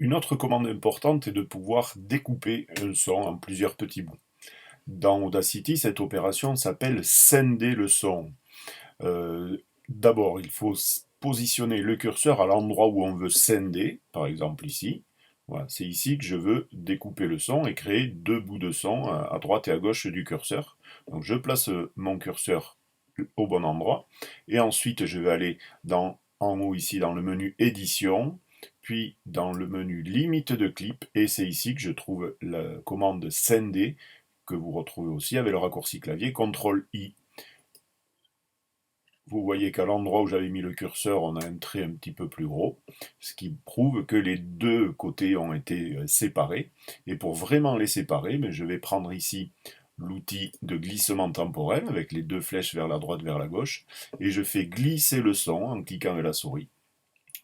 Une autre commande importante est de pouvoir découper un son en plusieurs petits bouts. Dans Audacity, cette opération s'appelle scinder le son. D'abord, il faut positionner le curseur à l'endroit où on veut scinder, par exemple ici. Voilà, c'est ici que je veux découper le son et créer deux bouts de son à droite et à gauche du curseur. Donc je place mon curseur au bon endroit et ensuite je vais aller en haut ici dans le menu édition, puis dans le menu limite de clip, et c'est ici que je trouve la commande scinder que vous retrouvez aussi avec le raccourci clavier CTRL-I. Vous voyez qu'à l'endroit où j'avais mis le curseur, on a un trait un petit peu plus gros, ce qui prouve que les deux côtés ont été séparés. Et pour vraiment les séparer, je vais prendre ici l'outil de glissement temporel avec les deux flèches vers la droite, vers la gauche, et je fais glisser le son en cliquant avec la souris.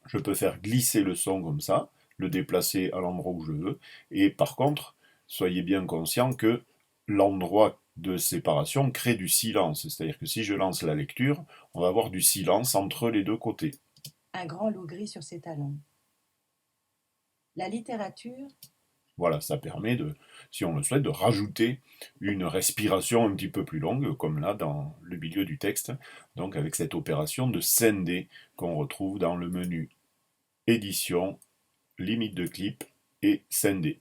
Je peux faire glisser le son comme ça, le déplacer à l'endroit où je veux, et par contre, soyez bien conscient que l'endroit de séparation crée du silence, c'est-à-dire que si je lance la lecture, on va avoir du silence entre les deux côtés. Un grand loup gris sur ses talons. La littérature, Voilà, ça permet de, si on le souhaite, de rajouter une respiration un petit peu plus longue, comme là dans le milieu du texte, donc avec cette opération de scinder qu'on retrouve dans le menu édition, limite de clip et scinder.